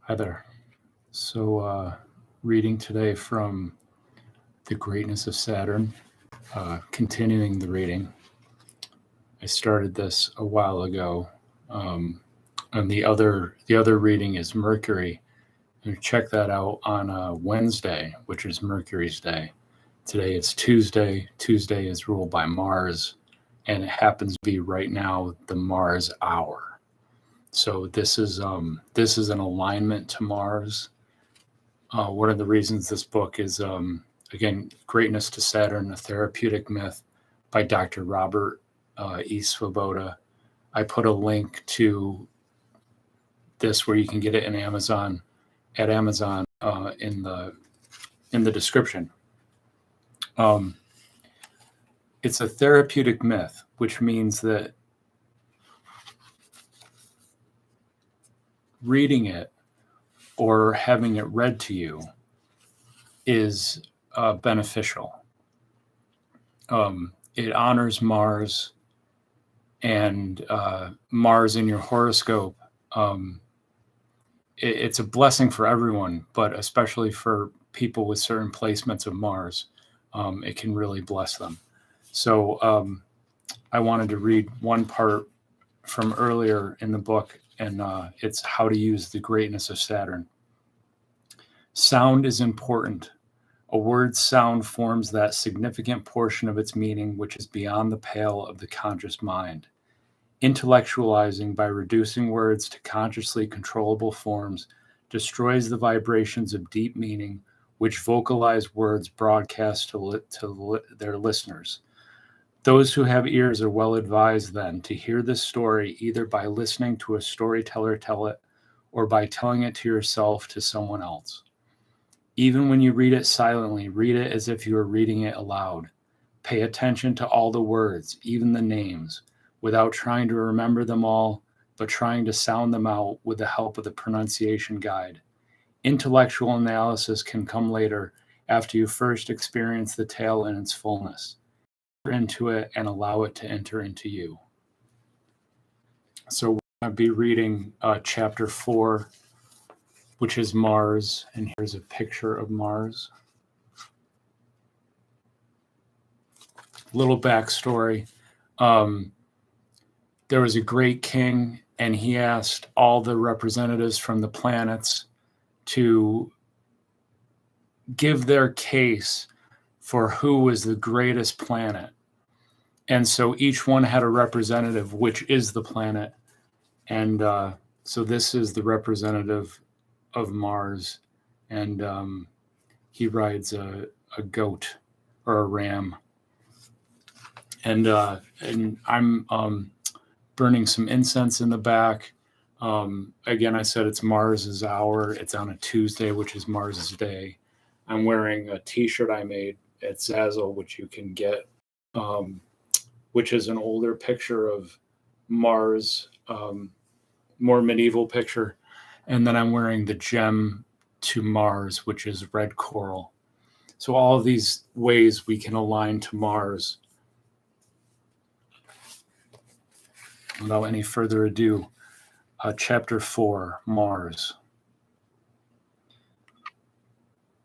Hi there. Reading today from The Greatness of Saturn, continuing the reading. I started this a while ago, and the other reading is Mercury. And check that out on Wednesday, which is Mercury's day. Today it's Tuesday. Tuesday is ruled by Mars, and it happens to be right now the Mars hour. So this is an alignment to Mars. One of the reasons this book is, again, Greatness to Saturn, a Therapeutic Myth by Dr. Robert E. Svoboda. I put a link to this where you can get it at Amazon in the description. It's a therapeutic myth, which means that reading it or having it read to you is beneficial. It honors Mars, and Mars in your horoscope. It's a blessing for everyone, but especially for people with certain placements of Mars, it can really bless them. So I wanted to read one part from earlier in the book, and it's how to use the greatness of Saturn. Sound is important. A word's sound forms that significant portion of its meaning which is beyond the pale of the conscious mind. Intellectualizing by reducing words to consciously controllable forms destroys the vibrations of deep meaning which vocalized words broadcast to their listeners. Those who have ears are well advised then to hear this story either by listening to a storyteller tell it or by telling it to yourself to someone else. Even when you read it silently, read it as if you are reading it aloud. Pay attention to all the words, even the names, without trying to remember them all, but trying to sound them out with the help of the pronunciation guide. Intellectual analysis can come later after you first experience the tale in its fullness. Enter into it and allow it to enter into you. So we're going to be reading chapter 4, which is Mars, and here's a picture of Mars. Little backstory. There was a great king, and he asked all the representatives from the planets to give their case for who was the greatest planet. And so each one had a representative, which is the planet. And so this is the representative of Mars, and he rides a goat or a ram. And I'm burning some incense in the back. Again, I said it's Mars's hour. It's on a Tuesday, which is Mars's day. I'm wearing a T-shirt I made at Zazzle, which you can get, which is an older picture of Mars, more medieval picture. And then I'm wearing the gem to Mars, which is red coral. So all of these ways we can align to Mars. Without any further ado, chapter 4, Mars.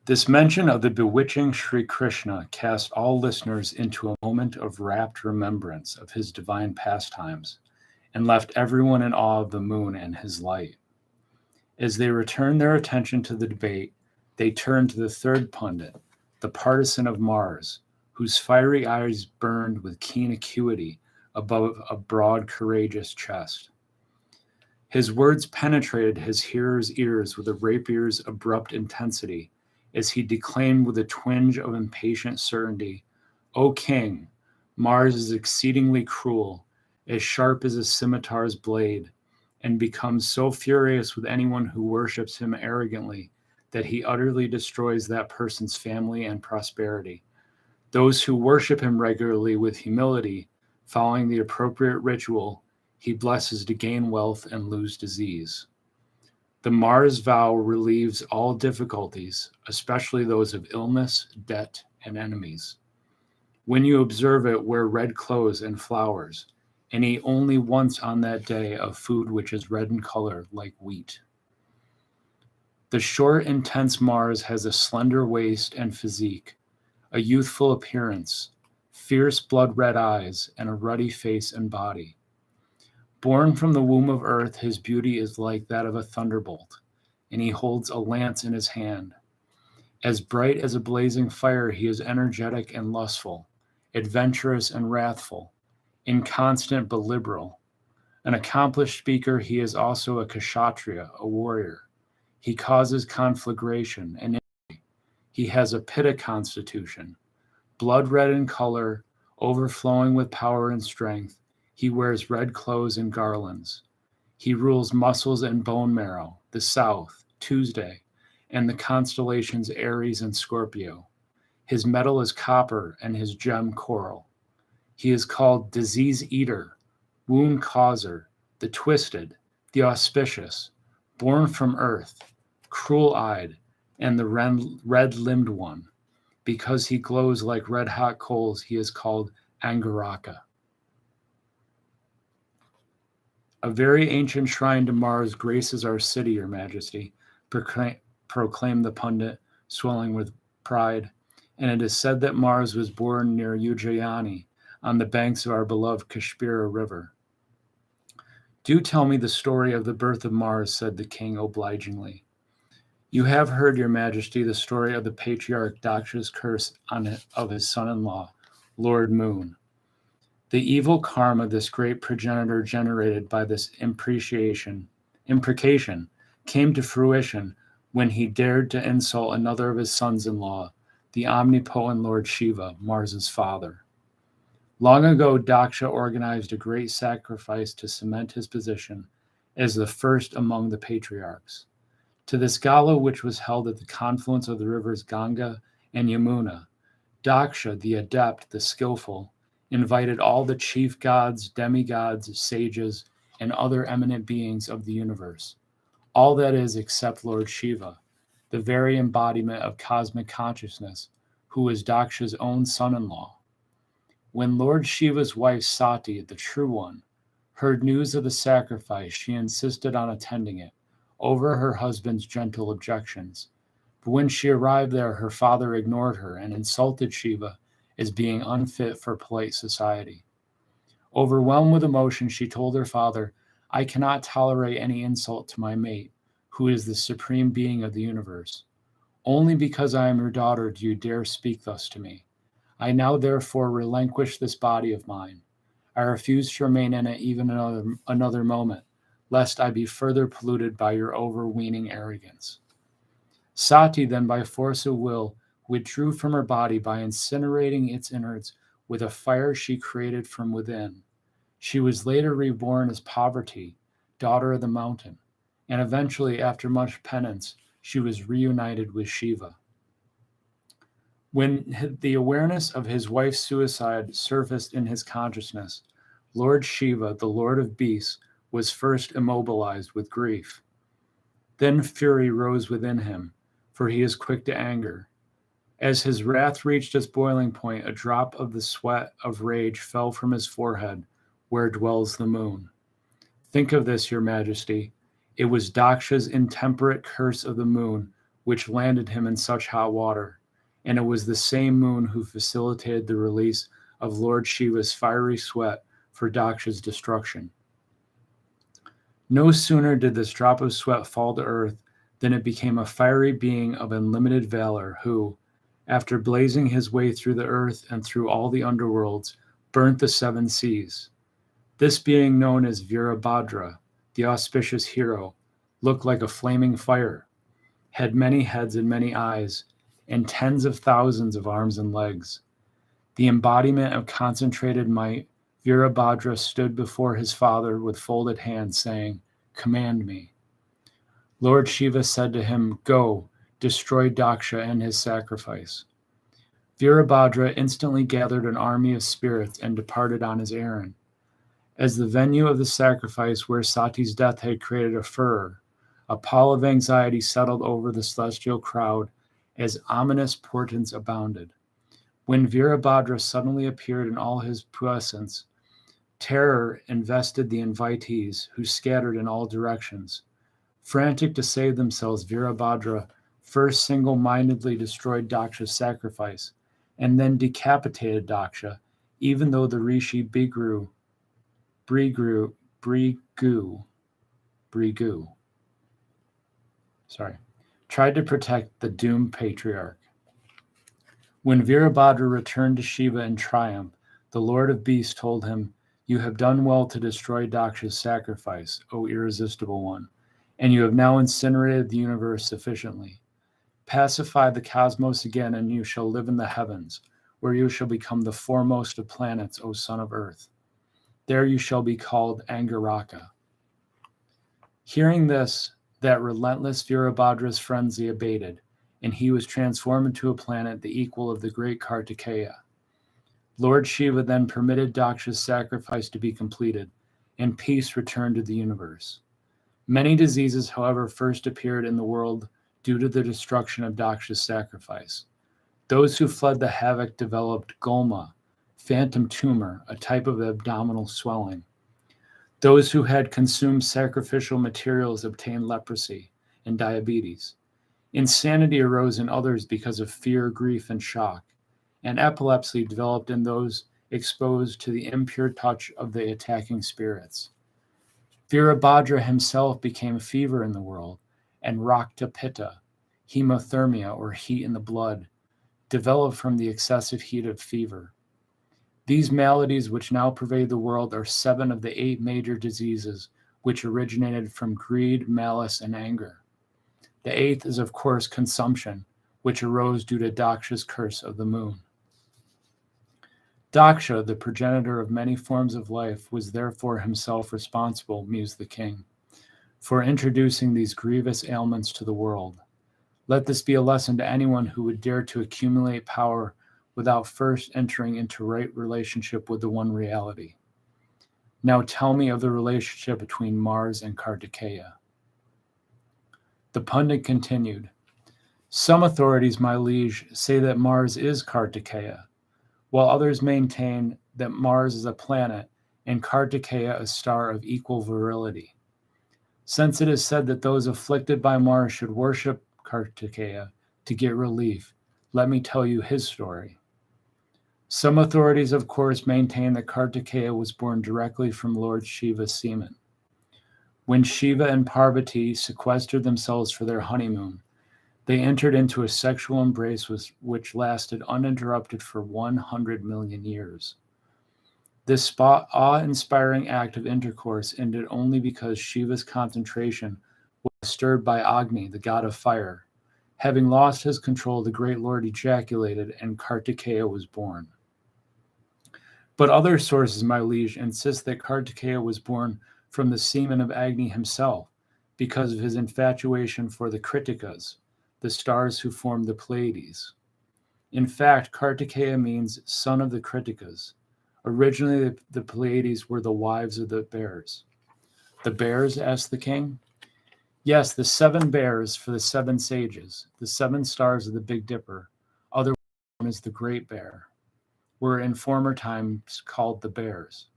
This mention of the bewitching Sri Krishna cast all listeners into a moment of rapt remembrance of his divine pastimes and left everyone in awe of the moon and his light. As they returned their attention to the debate, they turned to the third pundit, the partisan of Mars, whose fiery eyes burned with keen acuity above a broad, courageous chest. His words penetrated his hearers' ears with a rapier's abrupt intensity as he declaimed with a twinge of impatient certainty, "O king, Mars is exceedingly cruel, as sharp as a scimitar's blade, and becomes so furious with anyone who worships him arrogantly that he utterly destroys that person's family and prosperity. Those who worship him regularly with humility, following the appropriate ritual, he blesses to gain wealth and lose disease. The Mars vow relieves all difficulties, especially those of illness, debt, and enemies. When you observe it, wear red clothes and flowers, and eat only once on that day of food which is red in color like wheat. The short, intense Mars has a slender waist and physique, a youthful appearance, fierce blood-red eyes, and a ruddy face and body. Born from the womb of Earth, his beauty is like that of a thunderbolt, and he holds a lance in his hand. As bright as a blazing fire, he is energetic and lustful, adventurous and wrathful, inconstant but liberal. An accomplished speaker, he is also a kshatriya, a warrior. He causes conflagration, and he has a pitta constitution, blood red in color, overflowing with power and strength. He wears red clothes and garlands. He rules muscles and bone marrow, the south, Tuesday, and the constellations Aries and Scorpio. His metal is copper and his gem coral. He is called disease eater, wound causer, the twisted, the auspicious, born from earth, cruel-eyed, and the red-limbed one. Because he glows like red-hot coals, he is called Angaraka. A very ancient shrine to Mars graces our city, Your Majesty, proclaimed the pundit, swelling with pride, and it is said that Mars was born near Ujjayani, on the banks of our beloved Kashmira River. Do tell me the story of the birth of Mars, said the king obligingly. You have heard, Your Majesty, the story of the patriarch Daksha's curse of his son-in-law, Lord Moon. The evil karma this great progenitor generated by this imprecation came to fruition when he dared to insult another of his sons-in-law, the omnipotent Lord Shiva, Mars's father. Long ago, Daksha organized a great sacrifice to cement his position as the first among the patriarchs. To this gala, which was held at the confluence of the rivers Ganga and Yamuna, Daksha, the adept, the skillful, invited all the chief gods, demigods, sages, and other eminent beings of the universe, all that is except Lord Shiva, the very embodiment of cosmic consciousness, who was Daksha's own son-in-law. When Lord Shiva's wife Sati, the true one, heard news of the sacrifice, she insisted on attending it, over her husband's gentle objections. But when she arrived there, her father ignored her and insulted Shiva as being unfit for polite society. Overwhelmed with emotion, she told her father, I cannot tolerate any insult to my mate, who is the supreme being of the universe. Only because I am your daughter do you dare speak thus to me. I now therefore relinquish this body of mine. I refuse to remain in it even another moment, lest I be further polluted by your overweening arrogance. Sati then, by force of will, withdrew from her body by incinerating its innards with a fire she created from within. She was later reborn as Parvati, daughter of the mountain, and eventually, after much penance, she was reunited with Shiva. When the awareness of his wife's suicide surfaced in his consciousness, Lord Shiva, the Lord of Beasts, was first immobilized with grief. Then fury rose within him, for he is quick to anger. As his wrath reached its boiling point, a drop of the sweat of rage fell from his forehead, where dwells the moon. Think of this, Your Majesty. It was Daksha's intemperate curse of the moon which landed him in such hot water, and it was the same moon who facilitated the release of Lord Shiva's fiery sweat for Daksha's destruction. No sooner did this drop of sweat fall to earth than it became a fiery being of unlimited valor who, after blazing his way through the earth and through all the underworlds, burnt the seven seas. This being, known as Virabhadra, the auspicious hero, looked like a flaming fire, had many heads and many eyes, and tens of thousands of arms and legs. The embodiment of concentrated might, Virabhadra stood before his father with folded hands, saying, Command me. Lord Shiva said to him, Go, destroy Daksha and his sacrifice. Virabhadra instantly gathered an army of spirits and departed on his errand. As the venue of the sacrifice where Sati's death had created a furor, a pall of anxiety settled over the celestial crowd as ominous portents abounded. When Virabhadra suddenly appeared in all his puissance, terror invested the invitees, who scattered in all directions. Frantic to save themselves, Virabhadra first single-mindedly destroyed Daksha's sacrifice, and then decapitated Daksha, even though the Rishi Brigu, tried to protect the doomed patriarch. When Virabhadra returned to Shiva in triumph, the Lord of Beasts told him, "You have done well to destroy Daksha's sacrifice, O irresistible one, and you have now incinerated the universe sufficiently. Pacify the cosmos again, and you shall live in the heavens, where you shall become the foremost of planets, O son of earth. There you shall be called Angaraka." Hearing this, that relentless Virabhadra's frenzy abated, and he was transformed into a planet the equal of the great Kartikeya. Lord Shiva then permitted Daksha's sacrifice to be completed, and peace returned to the universe. Many diseases, however, first appeared in the world due to the destruction of Daksha's sacrifice. Those who fled the havoc developed gulma, phantom tumor, a type of abdominal swelling. Those who had consumed sacrificial materials obtained leprosy and diabetes. Insanity arose in others because of fear, grief, and shock, and epilepsy developed in those exposed to the impure touch of the attacking spirits. Virabhadra himself became fever in the world, and Rakta Pitta, hemothermia or heat in the blood, developed from the excessive heat of fever. These maladies which now pervade the world are 7 of the 8 major diseases which originated from greed, malice, and anger. The 8th is, of course, consumption, which arose due to Daksha's curse of the moon. Daksha, the progenitor of many forms of life, was therefore himself responsible, mused the king, for introducing these grievous ailments to the world. Let this be a lesson to anyone who would dare to accumulate power without first entering into right relationship with the one reality. Now tell me of the relationship between Mars and Kartikeya. The pundit continued, "Some authorities, my liege, say that Mars is Kartikeya, while others maintain that Mars is a planet and Kartikeya a star of equal virility. Since it is said that those afflicted by Mars should worship Kartikeya to get relief, let me tell you his story. Some authorities, of course, maintain that Kartikeya was born directly from Lord Shiva's semen. When Shiva and Parvati sequestered themselves for their honeymoon, they entered into a sexual embrace which lasted uninterrupted for 100 million years. This awe-inspiring act of intercourse ended only because Shiva's concentration was disturbed by Agni, the god of fire. Having lost his control, the great lord ejaculated, and Kartikeya was born. But other sources, my liege, insist that Kartikeya was born from the semen of Agni himself, because of his infatuation for the Kritikas, the stars who formed the Pleiades. In fact, Kartikeya means son of the Kritikas. Originally, the Pleiades were the wives of the bears. The bears? Asked the king. Yes, the 7 bears for the 7 sages, the 7 stars of the Big Dipper, otherwise known as the Great Bear, were in former times called the bears.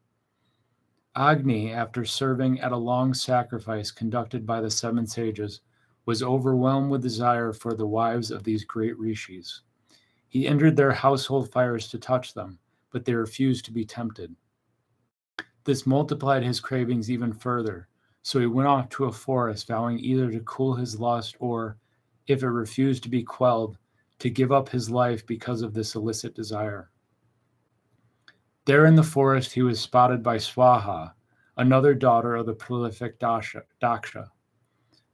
Agni, after serving at a long sacrifice conducted by the 7 sages, was overwhelmed with desire for the wives of these great rishis. He entered their household fires to touch them, but they refused to be tempted. This multiplied his cravings even further, so he went off to a forest, vowing either to cool his lust or, if it refused to be quelled, to give up his life because of this illicit desire. There in the forest he was spotted by Swaha, another daughter of the prolific Daksha.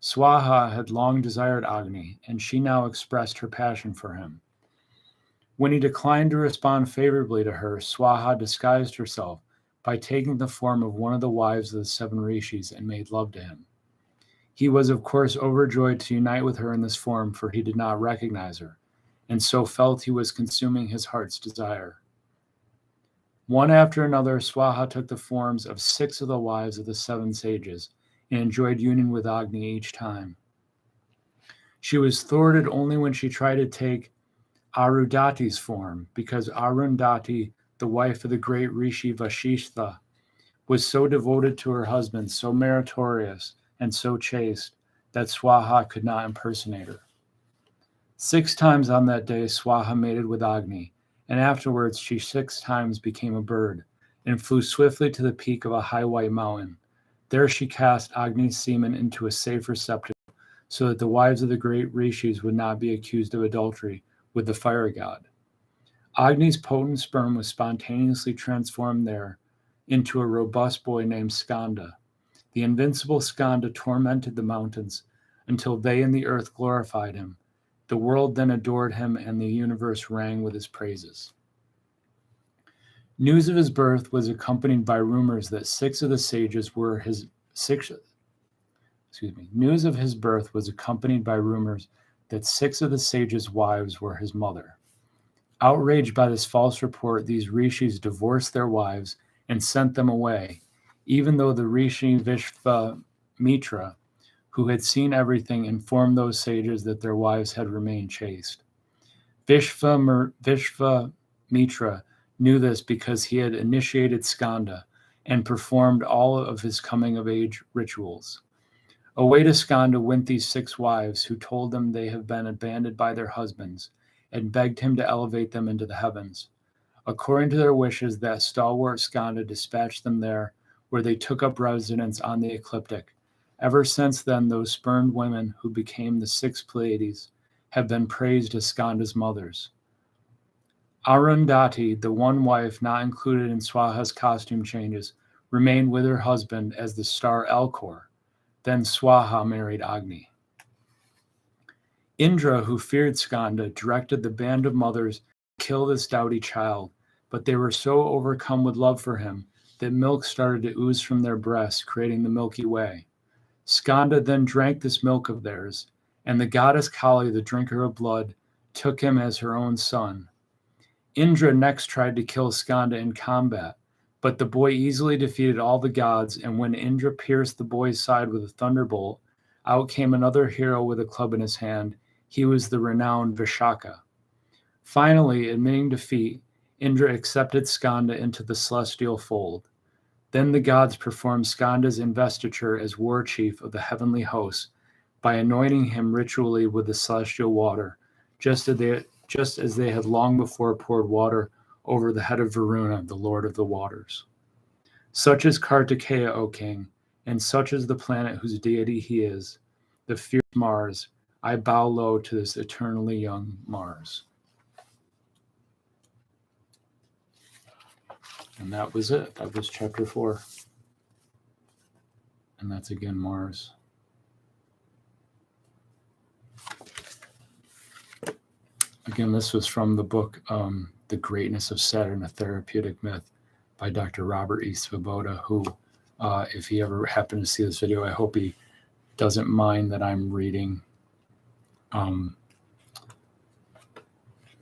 Swaha had long desired Agni, and she now expressed her passion for him. When he declined to respond favorably to her, Swaha disguised herself by taking the form of one of the wives of the 7 rishis and made love to him. He was, of course, overjoyed to unite with her in this form, for he did not recognize her, and so felt he was consuming his heart's desire. One after another, Swaha took the forms of 6 of the wives of the 7 sages and enjoyed union with Agni each time. She was thwarted only when she tried to take Arundhati's form, because Arundhati, the wife of the great Rishi Vashishtha, was so devoted to her husband, so meritorious, and so chaste, that Swaha could not impersonate her. 6 times on that day Swaha mated with Agni, and afterwards she 6 times became a bird and flew swiftly to the peak of a high white mountain. There she cast Agni's semen into a safe receptacle, so that the wives of the great rishis would not be accused of adultery with the fire god. Agni's potent sperm was spontaneously transformed there into a robust boy named Skanda. The invincible Skanda tormented the mountains until they and the earth glorified him. The world then adored him, and the universe rang with his praises. News of his birth was accompanied by rumors that 6 of the sages were his News of his birth was accompanied by rumors that 6 of the sages' wives were his mother. Outraged by this false report, these rishis divorced their wives and sent them away, even though the rishi Vishvamitra, who had seen everything, informed those sages that their wives had remained chaste. Vishvamitra knew this because he had initiated Skanda and performed all of his coming-of-age rituals. Away to Skanda went these 6 wives, who told them they had been abandoned by their husbands, and begged him to elevate them into the heavens. According to their wishes, that stalwart Skanda dispatched them there, where they took up residence on the ecliptic. Ever since then, those spurned women who became the 6 Pleiades have been praised as Skanda's mothers. Arundhati, the one wife not included in Swaha's costume changes, remained with her husband as the star Elcor. Then Swaha married Agni. Indra, who feared Skanda, directed the band of mothers to kill this doughty child, but they were so overcome with love for him that milk started to ooze from their breasts, creating the Milky Way. Skanda then drank this milk of theirs, and the goddess Kali, the drinker of blood, took him as her own son. Indra next tried to kill Skanda in combat, but the boy easily defeated all the gods, and when Indra pierced the boy's side with a thunderbolt, out came another hero with a club in his hand. He was the renowned Vishaka. Finally, admitting defeat, Indra accepted Skanda into the celestial fold. Then the gods performed Skanda's investiture as war chief of the heavenly hosts by anointing him ritually with the celestial water, just as they had long before poured water over the head of Varuna, the lord of the waters. Such is Kartikeya, O king, and such is the planet whose deity he is, the fierce Mars. I bow low to this eternally young Mars. And that was it. That was chapter 4. And that's again Mars. Again, this was from the book The Greatness of Saturn, a Therapeutic Myth by Dr. Robert E. Svoboda, who, if he ever happened to see this video, I hope he doesn't mind that I'm reading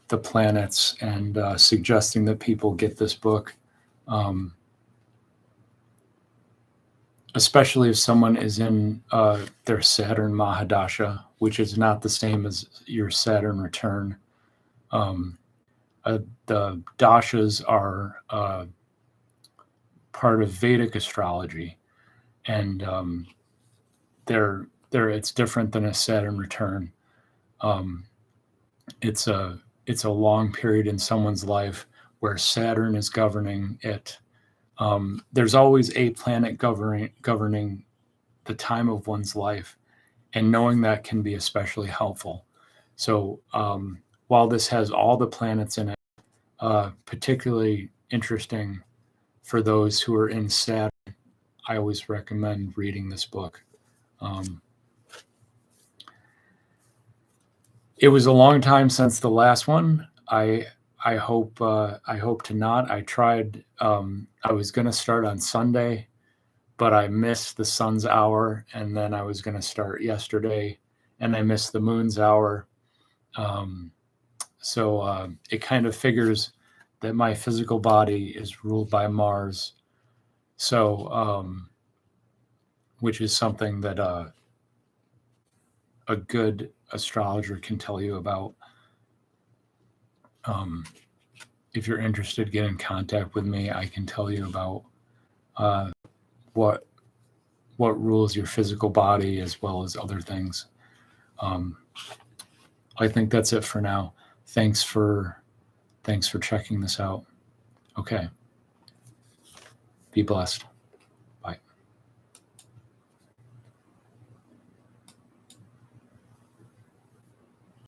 the planets and suggesting that people get this book. Especially if someone is in their Saturn Mahadasha, which is not the same as your Saturn return. The dashas are part of Vedic astrology, and it's different than a Saturn return. It's a long period in someone's life where Saturn is governing it. There's always a planet governing the time of one's life, and knowing that can be especially helpful. So while this has all the planets in it, particularly interesting for those who are in Saturn, I always recommend reading this book. It was a long time since the last one. I hope to not. I tried. I was going to start on Sunday, but I missed the sun's hour, and then I was going to start yesterday, and I missed the moon's hour. So it kind of figures that my physical body is ruled by Mars. So, which is something that a good astrologer can tell you about. If you're interested, get in contact with me. I can tell you about what what rules your physical body as well as other things. I think that's it for now. Thanks for checking this out. Okay. Be blessed.